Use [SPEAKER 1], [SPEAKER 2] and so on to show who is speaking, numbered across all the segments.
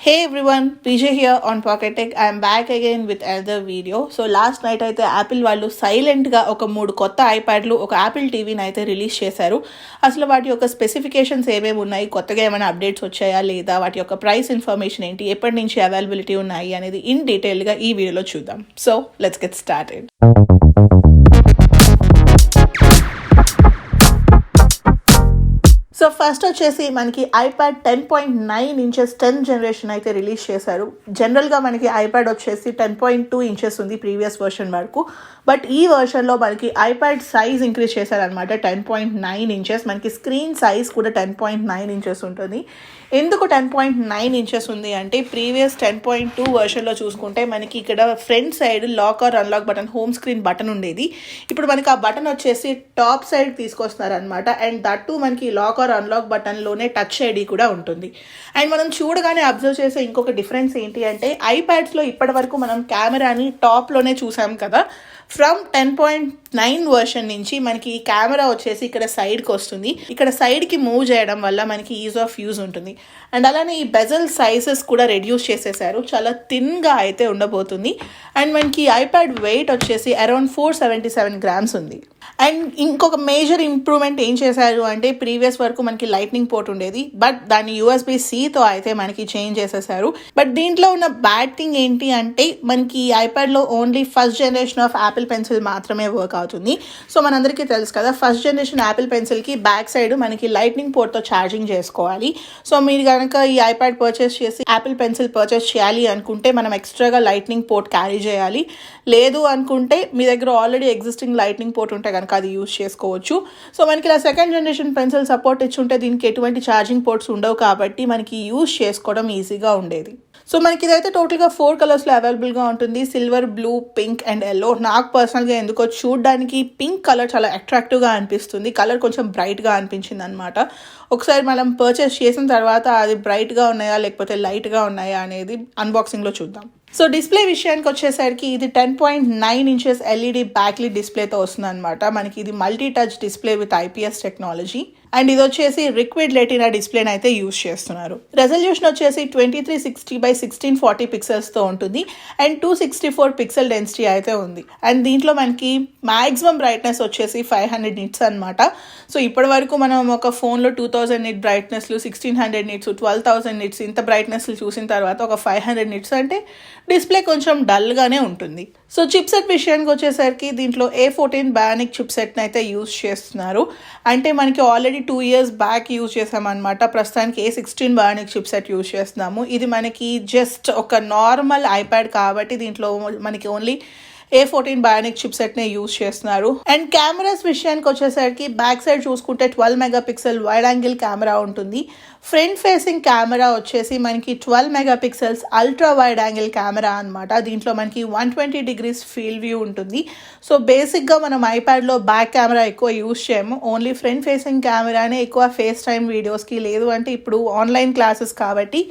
[SPEAKER 1] Hey everyone, PJ here on Pocket Tech. I am back again with another video. So last night అయితే Apple వాళ్ళు సైలెంట్గా ఒక 3 కొత్త ఐప్యాడ్లు ఒక యాపిల్ టీవీని అయితే రిలీజ్ చేశారు. అసలు వాటి యొక్క స్పెసిఫికేషన్స్ ఏమేమి ఉన్నాయి, కొత్తగా ఏమైనా అప్డేట్స్ వచ్చాయా లేదా, వాటి యొక్క ప్రైస్ ఇన్ఫర్మేషన్ ఏంటి, ఎప్పటి నుంచి అవైలబిలిటీ ఉన్నాయి అనేది ఇన్ డీటెయిల్గా ఈ వీడియోలో చూద్దాం. So let's get started. So first వచ్చేసి మనకి ఐప్యాడ్ 10.9 ఇంచెస్ 10th జనరేషన్ అయితే రిలీజ్ చేశారు. జనరల్గా మనకి ఐప్యాడ్ వచ్చేసి 10.2 ఇంచెస్ ఉంది ప్రీవియస్ వర్షన్ వరకు. బట్ ఈ వర్షన్లో మనకి ఐప్యాడ్ సైజ్ ఇంక్రీజ్ చేశారనమాట. 10.9 ఇంచెస్, మనకి స్క్రీన్ సైజ్ కూడా 10.9 ఇంచెస్ ఉంటుంది. ఎందుకు 10.9 ఇంచెస్ ఉంది అంటే ప్రీవియస్ 10.2 వర్షన్లో చూసుకుంటే మనకి ఇక్కడ front side lock or unlock button, home screen button ఉండేది. ఇప్పుడు మనకి ఆ బటన్ వచ్చేసి టాప్ సైడ్ తీసుకొస్తున్నారనమాట. అండ్ దట్ టు మనకి లాక్ ఆర్ అన్లాక్ బటన్లోనే టచ్ ఐడి కూడా ఉంటుంది. అండ్ మనం చూడగానే అబ్జర్వ్ చేసే ఇంకొక డిఫరెన్స్ ఏంటి అంటే ఐప్యాడ్స్లో ఇప్పటి వరకు మనం కెమెరాని టాప్లోనే చూసాం కదా. ఫ్రమ్ 10.9 వర్షన్ నుంచి మనకి ఈ కెమెరా వచ్చేసి ఇక్కడ సైడ్కి వస్తుంది. ఇక్కడ సైడ్కి మూవ్ చేయడం వల్ల మనకి ఈజ్ ఆఫ్ యూజ్ ఉంటుంది. అండ్ అలానే ఈ బెజల్ సైజెస్ కూడా రెడ్యూస్ చేసేసారు, చాలా థిన్గా అయితే ఉండబోతుంది. అండ్ మనకి ఐప్యాడ్ వెయిట్ వచ్చేసి అరౌండ్ 477 గ్రామ్స్ ఉంది. అండ్ ఇంకొక మేజర్ ఇంప్రూవ్మెంట్ ఏం చేశారు అంటే ప్రీవియస్ వరకు మనకి లైట్నింగ్ పోర్ట్ ఉండేది, బట్ దాన్ని USB-Cతో అయితే మనకి చేంజ్ చేసేసారు. బట్ దీంట్లో ఉన్న బ్యాడ్ థింగ్ ఏంటి అంటే మనకి ఐప్యాడ్లో only first generation of Apple pencil మాత్రమే వర్క్ అవుతుంది. సో మనందరికీ తెలుసు కదా, ఫస్ట్ జనరేషన్ యాపిల్ పెన్సిల్కి బ్యాక్ సైడ్ మనకి లైట్నింగ్ పోర్ట్తో ఛార్జింగ్ చేసుకోవాలి. సో మీరు కనుక ఈ ఐప్యాడ్ పర్చేస్ చేసి యాపిల్ పెన్సిల్ పర్చేస్ చేయాలి అనుకుంటే మనం ఎక్స్ట్రాగా లైట్నింగ్ పోర్ట్ క్యారీ చేయాలి. లేదు అనుకుంటే మీ దగ్గర ఆల్రెడీ ఎగ్జిస్టింగ్ లైట్నింగ్ పోర్ట్ ఉంటే కనుక అది యూజ్ చేసుకోవచ్చు. సో మనకి ఇలా సెకండ్ జనరేషన్ పెన్సిల్ సపోర్ట్ ఇచ్చుంటే దీనికి ఎటువంటి ఛార్జింగ్ పోర్ట్స్ ఉండవు కాబట్టి మనకి యూజ్ చేసుకోవడం ఈజీగా ఉండేది. సో మనకి ఇదైతే టోటల్గా 4 కలర్స్లో అవైలబుల్గా ఉంటుంది: silver, blue, pink and yellow. నాకు పర్సనల్గా ఎందుకో చూడడానికి పింక్ కలర్ చాలా అట్రాక్టివ్గా అనిపిస్తుంది. కలర్ కొంచెం బ్రైట్గా అనిపించింది అనమాట. ఒకసారి మనం పర్చేస్ చేసిన తర్వాత అది బ్రైట్గా ఉన్నాయా లేకపోతే లైట్గా ఉన్నాయా అనేది అన్బాక్సింగ్లో చూద్దాం. సో డిస్ప్లే విషయానికి వచ్చేసరికి ఇది 10.9 ఇంచెస్ LED బ్యాక్లిట్ డిస్ప్లేతో వస్తుంది అనమాట. మనకి ఇది multi touch display with IPS technology. And ఇది వచ్చేసి లిక్విడ్ రెటినా డిస్ప్లేని అయితే యూజ్ చేస్తున్నారు. రెజల్యూషన్ వచ్చేసి 2360x1640 పిక్సెల్స్తో ఉంటుంది. అండ్ 264 పిక్సెల్ డెన్సిటీ అయితే ఉంది. అండ్ దీంట్లో మనకి మ్యాక్సిమం బ్రైట్నెస్ వచ్చేసి 500 నిట్స్ అనమాట. సో ఇప్పటి వరకు మనం ఒక ఫోన్లో 2000 నిట్ బ్రైట్నెస్లు, 1600 నిట్స్, 12000 నిట్స్ ఇంత బ్రైట్నెస్లు చూసిన తర్వాత ఒక 500 నిట్స్ అంటే డిస్ప్లే కొంచెం డల్గానే ఉంటుంది. సో చిప్సెట్ విషయానికి వచ్చేసరికి దీంట్లో A14 బయానిక్ చిప్సెట్ని అయితే యూజ్ చేస్తున్నారు. అంటే మనకి ఆల్రెడీ 2 years బ్యాక్ యూజ్ చేసామన్నమాట. ప్రస్తుతానికి A16 బయానిక్ చిప్సెట్ యూజ్ చేస్తున్నాము. ఇది మనకి జస్ట్ ఒక నార్మల్ ఐప్యాడ్ కాబట్టి దీంట్లో మనకి ఓన్లీ A14 బయానిక్ చిప్సెట్నే యూజ్ చేస్తున్నారు. అండ్ కెమెరాస్ విషయానికి వచ్చేసరికి బ్యాక్ సైడ్ చూసుకుంటే 12 మెగాపిక్సెల్ వైడ్ యాంగిల్ కెమెరా ఉంటుంది. ఫ్రంట్ ఫేసింగ్ కెమెరా వచ్చేసి మనకి 12 megapixels ultra wide angle camera అనమాట. దీంట్లో మనకి 120 degrees ఫీల్డ్ వ్యూ ఉంటుంది. సో బేసిక్గా మనం ఐప్యాడ్లో బ్యాక్ కెమెరా ఎక్కువ యూజ్ చేయము, ఓన్లీ ఫ్రంట్ ఫేసింగ్ కెమెరానే ఎక్కువ ఫేస్ టైమ్ వీడియోస్కి, లేదు అంటే ఇప్పుడు ఆన్లైన్ క్లాసెస్ కాబట్టి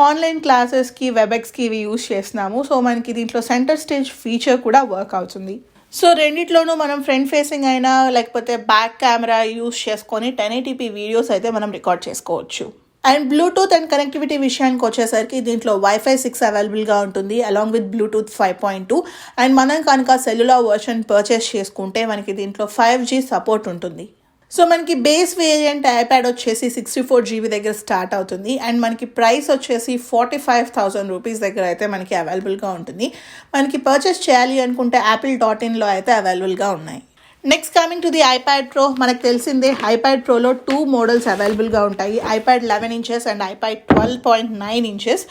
[SPEAKER 1] ఆన్లైన్ క్లాసెస్కి, వెబ్ఎక్స్కి ఇవి యూజ్ చేస్తున్నాము. సో మనకి దీంట్లో సెంటర్ స్టేజ్ ఫీచర్ కూడా వర్క్ అవుతుంది. సో రెండిట్లోనూ మనం ఫ్రంట్ ఫేసింగ్ అయినా లేకపోతే బ్యాక్ కెమెరా యూజ్ చేసుకొని 1080p వీడియోస్ అయితే మనం రికార్డ్ చేసుకోవచ్చు. అండ్ బ్లూటూత్ అండ్ కనెక్టివిటీ విషయానికి వచ్చేసరికి దీంట్లో Wi-Fi 6 అవైలబుల్గా ఉంటుంది అలాంగ్ విత్ బ్లూటూత్ 5.2. అండ్ మనం కనుక సెల్యులార్ వర్షన్ పర్చేస్ చేసుకుంటే మనకి దీంట్లో 5G సపోర్ట్ ఉంటుంది. సో మనకి బేస్ వేరియంట్ ఐప్యాడ్ వచ్చేసి 64 GB దగ్గర స్టార్ట్ అవుతుంది. అండ్ మనకి ప్రైస్ వచ్చేసి 45,000 రూపీస్ దగ్గర అయితే మనకి అవైలబుల్గా ఉంటుంది. మనకి పర్చేస్ చేయాలి అనుకుంటే apple.in-లో అయితే అవైలబుల్గా ఉన్నాయి. Next coming to the iPad pro. మనకు తెలిసిందే ఐప్యాడ్ ప్రోలో 2 మోడల్స్ అవైలబుల్గా ఉంటాయి: iPad 11 inches and iPad 12.9 inches.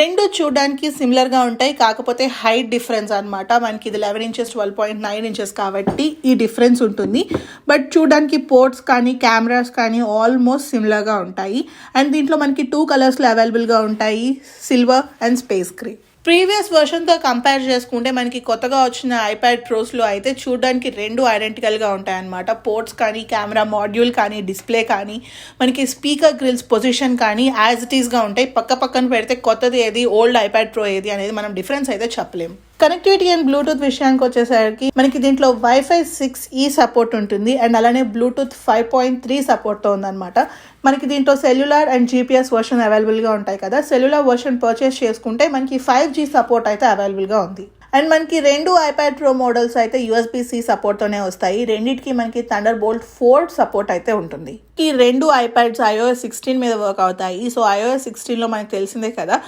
[SPEAKER 1] రెండు చూడడానికి సిమిలర్గా ఉంటాయి, కాకపోతే హైట్ డిఫరెన్స్ అనమాట. మనకి ఇది 11 ఇంచెస్ 12.9 ఇంచెస్ కాబట్టి ఈ డిఫరెన్స్ ఉంటుంది. బట్ చూడడానికి పోర్ట్స్ కానీ కెమెరాస్ కానీ ఆల్మోస్ట్ సిమిలర్గా ఉంటాయి. అండ్ దీంట్లో మనకి 2 కలర్స్లో అవైలబుల్గా ఉంటాయి: silver and space grey. Previous వర్షన్తో కంపేర్ చేసుకుంటే మనకి కొత్తగా వచ్చిన ఐప్యాడ్ ప్రోస్లో అయితే చూడడానికి 2 ఐడెంటికల్గా ఉంటాయన్నమాట. పోర్ట్స్ కానీ, కెమెరా మాడ్యూల్ కానీ, డిస్ప్లే కానీ, మనకి స్పీకర్ గ్రిల్స్ పొజిషన్ కానీ యాజ్ ఇట్ ఈస్గా ఉంటాయి. పక్క పక్కన పెడితే కొత్తది ఏది, ఓల్డ్ ఐప్యాడ్ ప్రో ఏది అనేది మనం డిఫరెన్స్ అయితే చెప్పలేము. కనెక్టివిటీ అండ్ బ్లూటూత్ విషయానికి వచ్చేసరికి మనకి దీంట్లో వైఫై 6E సపోర్ట్ ఉంటుంది అండ్ అలానే బ్లూటూత్ 5.3 సపోర్ట్తో ఉందన్నమాట. మనకి దీంట్లో సెల్యులార్ అండ్ జీపీఎస్ వర్షన్ అవైలబుల్గా ఉంటాయి కదా. సెల్యులార్ వర్షన్ పర్చేస్ చేసుకుంటే మనకి 5G సపోర్ట్ అయితే అవైలబుల్గా ఉంది. అండ్ మనకి రెండు ఐప్యాడ్ ప్రో మోడల్స్ అయితే USB-C సపోర్ట్తోనే వస్తాయి. రెండింటికి మనకి థండర్బోల్ట్ 4 సపోర్ట్ అయితే ఉంటుంది. ఈ రెండు ఐప్యాడ్స్ iOS 16 మీద వర్క్ అవుతాయి. సో iOS 16లో మనకి తెలిసిందే కదా,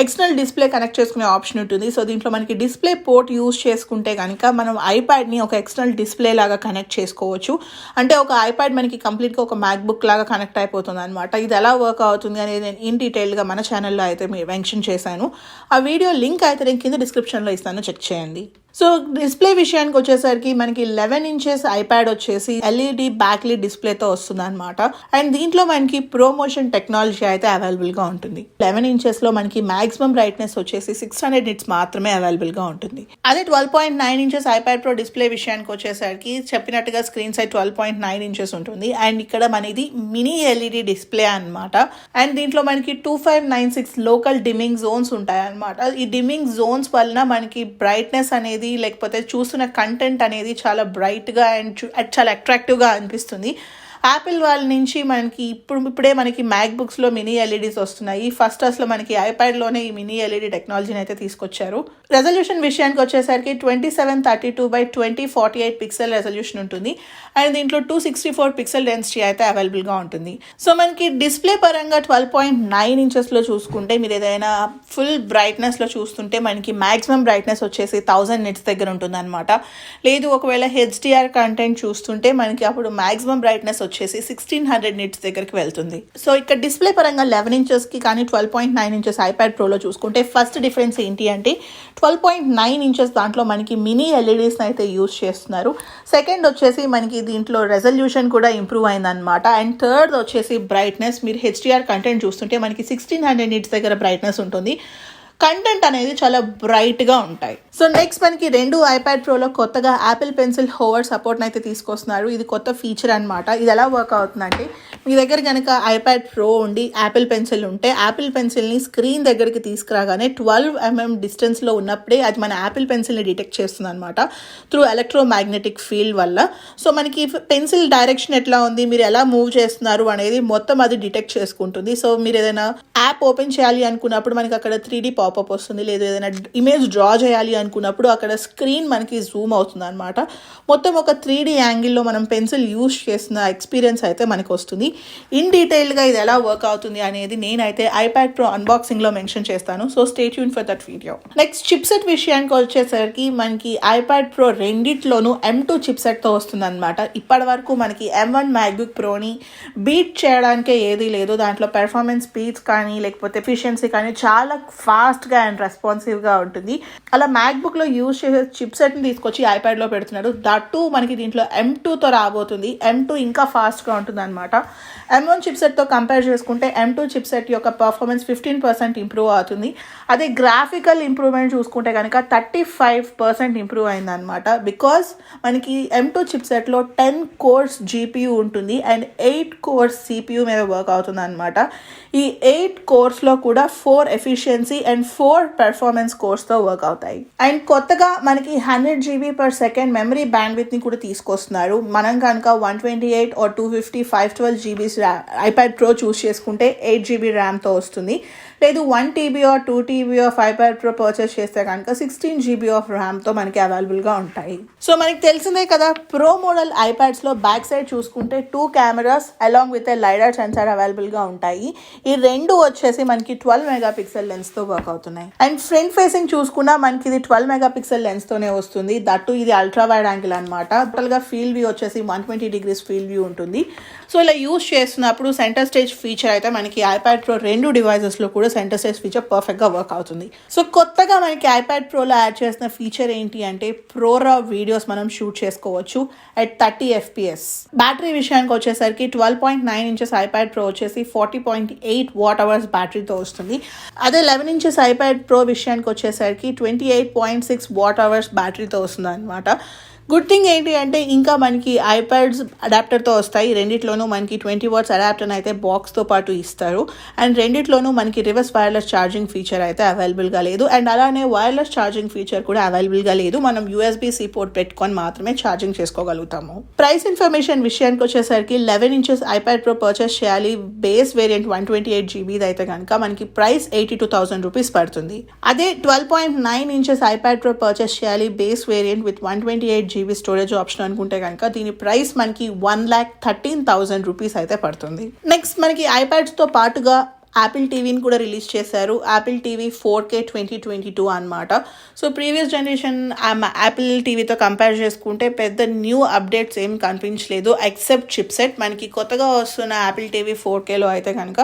[SPEAKER 1] ఎక్స్టర్నల్ డిస్ప్లే కనెక్ట్ చేసుకునే ఆప్షన్ ఉంటుంది. సో దీంట్లో మనకి డిస్ప్లే పోర్ట్ యూజ్ చేసుకుంటే కనుక మనం ఐప్యాడ్ని ఒక ఎక్స్టర్నల్ డిస్ప్లే లాగా కనెక్ట్ చేసుకోవచ్చు. అంటే ఒక ఐప్యాడ్ మనకి కంప్లీట్గా ఒక మ్యాక్బుక్ లాగా కనెక్ట్ అయిపోతుంది అనమాట. ఇది ఎలా వర్క్ అవుతుంది అనేది నేను ఇన్ డీటెయిల్గా మన ఛానల్లో అయితే మెన్షన్ చేశాను. ఆ వీడియో లింక్ అయితే నేను కింద డిస్క్రిప్షన్లో ఇస్తాను, చెక్ చేయండి. సో డిస్ప్లే విషయానికి వచ్చేసరికి మనకి 11 ఇంచెస్ ఐప్యాడ్ వచ్చేసి LED బ్యాక్లైట్ డిస్ప్లేతో వస్తుంది అనమాట. అండ్ దీంట్లో మనకి ప్రోమోషన్ టెక్నాలజీ అయితే అవైలబుల్గా ఉంటుంది. 11 ఇంచెస్లో మనకి మాక్సిమం బ్రైట్నెస్ వచ్చేసి 600 నిట్స్ మాత్రమే అవైలబుల్గా ఉంటుంది. అదే 12.9 ఇంచెస్ ఐప్యాడ్ ప్రో డిస్ప్లే విషయానికి వచ్చేసరికి చెప్పినట్టుగా స్క్రీన్ సైజ్ 12.9 ఇంచెస్ ఉంటుంది. అండ్ ఇక్కడ మనది మినీ LED డిస్ప్లే అనమాట. అండ్ దీంట్లో మనకి 2596 లోకల్ డిమ్మింగ్ జోన్స్ ఉంటాయి అనమాట. ఈ డిమ్మింగ్ జోన్స్ వలన మనకి బ్రైట్నెస్ అనేది లేకపోతే చూస్తున్న కంటెంట్ అనేది చాలా బ్రైట్గా అండ్ చాలా అట్రాక్టివ్గా అనిపిస్తుంది. యాపిల్ వాళ్ళ నుంచి మనకి ఇప్పుడే మనకి మ్యాక్బుక్స్లో మినీ ఎల్ఈడీస్ వస్తున్నాయి. ఫస్ట్ అసలు మనకి ఐప్యాడ్లోనే ఈ మినీ ఎల్ఈడీ టెక్నాలజీని అయితే తీసుకొచ్చారు. రెజల్యూషన్ విషయానికి వచ్చేసరికి 2732x2048 పిక్సెల్ రెజల్యూషన్ ఉంటుంది. అండ్ దీంట్లో 264 పిక్సెల్ డెన్సిటీ అయితే అవైలబుల్గా ఉంటుంది. సో మనకి డిస్ప్లే పరంగా 12.9 ఇంచెస్లో చూసుకుంటే మీరు ఏదైనా ఫుల్ బ్రైట్నెస్లో చూస్తుంటే మనకి మ్యాక్సిమం బ్రైట్నెస్ వచ్చేసి 1000 నిట్స్ దగ్గర ఉంటుంది అనమాట. లేదు ఒకవేళ HDR కంటెంట్ చూస్తుంటే మనకి అప్పుడు మ్యాక్సిమం బ్రైట్నెస్ వచ్చేసి 1600 నిట్స్ దగ్గరికి వెళ్తుంది. సో ఇక్కడ డిస్ప్లే పరంగా 11 ఇంచెస్కి కానీ 12.9 ఇంచెస్ ఐప్యాడ్ ప్రోలో చూసుకుంటే ఫస్ట్ డిఫరెన్స్ ఏంటి అంటే 12.9 ఇంచెస్ దాంట్లో మనకి మినీ ఎల్ఈడీస్ని అయితే యూజ్ చేస్తున్నారు. సెకండ్ వచ్చేసి మనకి దీంట్లో రెజల్యూషన్ కూడా ఇంప్రూవ్ అయిందనమాట. అండ్ థర్డ్ వచ్చేసి బ్రైట్నెస్. మీరు HDR కంటెంట్ చూస్తుంటే మనకి 1600 నిట్స్ దగ్గర బ్రైట్నెస్ ఉంటుంది. కంటెంట్ అనేది చాలా బ్రైట్గా ఉంటాయి. సో నెక్స్ట్ మనకి రెండు ఐప్యాడ్ ప్రోలో కొత్తగా యాపిల్ పెన్సిల్ హోవర్ సపోర్ట్ని అయితే తీసుకొస్తున్నారు. ఇది కొత్త ఫీచర్ అనమాట. ఇది ఎలా వర్క్ అవుతుందంటే మీ దగ్గర కనుక ఐప్యాడ్ ప్రో ఉండి యాపిల్ పెన్సిల్ ఉంటే యాపిల్ పెన్సిల్ని స్క్రీన్ దగ్గరికి తీసుకురాగానే 12 mm డిస్టెన్స్లో ఉన్నప్పుడే అది మన యాపిల్ పెన్సిల్ని డిటెక్ట్ చేస్తుంది అనమాట త్రూ ఎలక్ట్రోమాగ్నెటిక్ ఫీల్డ్ వల్ల. సో మనకి పెన్సిల్ డైరెక్షన్ ఎట్లా ఉంది, మీరు ఎలా మూవ్ చేస్తున్నారు అనేది మొత్తం అది డిటెక్ట్ చేసుకుంటుంది. సో మీరు ఏదైనా యాప్ ఓపెన్ చేయాలి అనుకున్నప్పుడు మనకి అక్కడ 3D పాపప్ వస్తుంది. లేదు ఏదైనా ఇమేజ్ డ్రా చేయాలి అనుకున్నప్పుడు అక్కడ స్క్రీన్ మనకి జూమ్ అవుతుంది అనమాట. మొత్తం ఒక 3D యాంగిల్లో మనం పెన్సిల్ యూజ్ చేసిన ఎక్స్పీరియన్స్ అయితే మనకు వస్తుంది. ఇన్ డీటెయిల్గా ఇది ఎలా వర్క్ అవుతుంది అనేది నేనైతే ఐప్యాడ్ ప్రో అన్బాక్సింగ్లో మెన్షన్ చేస్తాను. So stay tune for that video. Next chipset విషయానికి వచ్చేసరికి మనకి ఐప్యాడ్ ప్రో రెండిట్లోనూ M2 చిప్సెట్తో వస్తుంది అనమాట. ఇప్పటి వరకు మనకి M1 మ్యాక్బుక్ ప్రోని బీట్ చేయడానికే ఏదీ లేదు. దాంట్లో పెర్ఫార్మెన్స్ స్పీడ్స్ కానీ లేకపోతే ఎఫిషియన్సీ కానీ చాలా ఫాస్ట్గా అండ్ రెస్పాన్సివ్గా ఉంటుంది. అలా మ్యాక్బుక్లో యూజ్ చేసే చిప్సెట్ని తీసుకొచ్చి ఐప్యాడ్లో పెడుతున్నారు. దట్టు మనకి దీంట్లో M2తో రాబోతుంది. M2 ఇంకా ఫాస్ట్గా ఉంటుంది అనమాట. M1 చిప్సెట్తో కంపేర్ చేసుకుంటే M2 చిప్సెట్ యొక్క పర్ఫార్మెన్స్ 15% ఇంప్రూవ్ అవుతుంది. అదే గ్రాఫికల్ ఇంప్రూవ్మెంట్ చూసుకుంటే కనుక 35% ఇంప్రూవ్ అయిందనమాట. బికాస్ మనకి M2 చిప్సెట్లో 10 కోర్స్ GPU ఉంటుంది అండ్ 8 కోర్స్ CPU మీద వర్క్ అవుతుంది అనమాట. ఈ 8 కోర్స్లో కూడా 4 ఎఫిషియన్సీ అండ్ 4 పెర్ఫార్మెన్స్ కోర్స్తో వర్క్ అవుతాయి. అండ్ కొత్తగా మనకి 100 GB/s మెమరీ బ్యాండ్విడ్త్ని కూడా తీసుకొస్తున్నారు. మనం కనుక 128 or 250 512 GB ఐప్యాడ్ ప్రో చూస్ చేసుకుంటే 8 GB ర్యామ్తో వస్తుంది. లేదు 1 TB or 2 TB of iPad pro purchase చేస్తే కనుక 16 GB ఆఫ్ ర్యామ్తో మనకి అవైలబుల్గా ఉంటాయి. సో మనకి తెలిసిందే కదా, ప్రో మోడల్ ఐప్యాడ్స్లో బ్యాక్ సైడ్ చూసుకుంటే 2 cameras along with LiDAR sensor అవైలబుల్గా ఉంటాయి. ఈ రెండు వచ్చేసి మనకి 12 మెగాపిక్సెల్ లెన్స్తో వర్క్ అవుతున్నాయి. అండ్ ఫ్రంట్ ఫేసింగ్ చూసుకున్నా మనకి ఇది 12 మెగాపిక్సెల్ లెన్స్తోనే వస్తుంది. దట్టు ఇది అల్ట్రా వైడ్ యాంగిల్ అనమాట. టోటల్గా ఫీల్డ్ వ్యూ వచ్చేసి 120 degrees ఫీల్డ్ వ్యూ ఉంటుంది. సో ఇలా యూజ్ చేస్తున్నప్పుడు సెంటర్ స్టేజ్ ఫీచర్ అయితే మనకి ఐప్యాడ్ ప్రో రెండు డివైజెస్లో కూడా సెంటర్ స్టేజ్ ఫీచర్ పర్ఫెక్ట్గా వర్క్ అవుతుంది. సో కొత్తగా మనకి ఐప్యాడ్ ప్రోలో యాడ్ చేసిన ఫీచర్ ఏంటి అంటే ప్రోరా వీడియోస్ మనం షూట్ చేసుకోవచ్చు at 30 FPS. బ్యాటరీ విషయానికి వచ్చేసరికి 12.9 ఇంచెస్ ఐప్యాడ్ ప్రో వచ్చేసి 40.8 Wh బ్యాటరీతో వస్తుంది. అదే 11 ఇంచెస్ ఐప్యాడ్ ప్రో విషయానికి వచ్చేసరికి 28.6 Wh బ్యాటరీతో వస్తుంది అనమాట. గుడ్ థింగ్ ఏంటి అంటే ఇంకా మనకి ఐప్యాడ్స్ అడాప్టర్తో వస్తాయి. రెండిట్లోనూ మనకి 20 వాట్స్ అడాప్టర్ అయితే బాక్స్తో పాటు ఇస్తారు. అండ్ రెండిట్లోనూ మనకి రివర్స్ వైర్లెస్ ఛార్జింగ్ ఫీచర్ అయితే అవైలబుల్గా లేదు. అండ్ అలానే వైర్లెస్ ఛార్జింగ్ ఫీచర్ కూడా అవైలబుల్గా లేదు. మనం USB-C పోర్ట్ పెట్టుకొని మాత్రమే ఛార్జింగ్ చేసుకోగలుగుతాము. ప్రైస్ ఇన్ఫర్మేషన్ విషయానికి వచ్చేసరికి 11 ఇంచెస్ ఐప్యాడ్ ప్రో పర్చేస్ చేయాలి. బేస్ వేరియంట్ 128GB అయితే కనుక మనకి ప్రైస్ 82,000 రూపీస్ పడుతుంది. అదే 12.9 ఇంచెస్ ఐప్యాడ్ ప్రో పర్చేస్ చేయాలి. Base variant with 128GB storage option అనుకుంటే కనుక దీని ప్రైస్ మనకి 1,13,000 రూపీస్ అయితే పడుతుంది. నెక్స్ట్ మనకి ఐప్యాడ్స్తో పాటుగా యాపిల్ టీవీని కూడా రిలీజ్ చేశారు. యాపిల్ టీవీ 4K 2022 అనమాట. సో ప్రీవియస్ జనరేషన్ యాపిల్ టీవీతో కంపేర్ చేసుకుంటే పెద్ద న్యూ అప్డేట్స్ ఏం కనిపించలేదు ఎక్సెప్ట్ చిప్సెట్. మనకి కొత్తగా వస్తున్న యాపిల్ టీవీ 4Kలో అయితే కనుక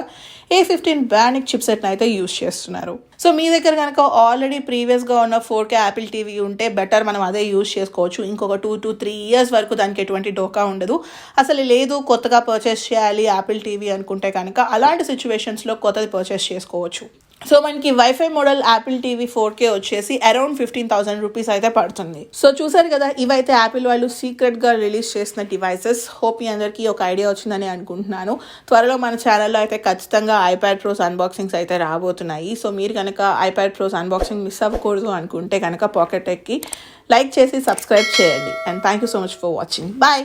[SPEAKER 1] A15 బ్యానిక్ చిప్సెట్ని అయితే యూజ్ చేస్తున్నారు. సో మీ దగ్గర కనుక ఆల్రెడీ ప్రీవియస్గా ఉన్న 4K యాపిల్ టీవీ ఉంటే బెటర్, మనం అదే యూజ్ చేసుకోవచ్చు. ఇంకొక 2 to 3 years వరకు దానికి ఎటువంటి డోకా ఉండదు. అసలు లేదు కొత్తగా పర్చేస్ చేయాలి యాపిల్ టీవీ అనుకుంటే కనుక అలాంటి సిచ్యువేషన్స్లో కొత్తది పర్చేస్ చేసుకోవచ్చు. సో మనకి wifi model Apple TV 4K వచ్చేసి అరౌండ్ 15,000 రూపీస్ అయితే పడుతుంది. సో చూసారు కదా, ఇవైతే యాపిల్ వాళ్ళు సీక్రెట్గా రిలీజ్ చేసిన డివైసెస్. హోప్ మీ అందరికీ ఒక ఐడియా వచ్చిందని అనుకుంటున్నాను. త్వరలో మన ఛానల్లో అయితే ఖచ్చితంగా ఐప్యాడ్ ప్రోస్ అన్బాక్సింగ్స్ అయితే రాబోతున్నాయి. సో మీరు కనుక ఐప్యాడ్ ప్రోస్ అన్బాక్సింగ్ మిస్ అవ్వకూడదు అనుకుంటే కనుక పాకెట్ టెక్కి లైక్ చేసి సబ్స్క్రైబ్ చేయండి. And thank you so much for watching. Bye.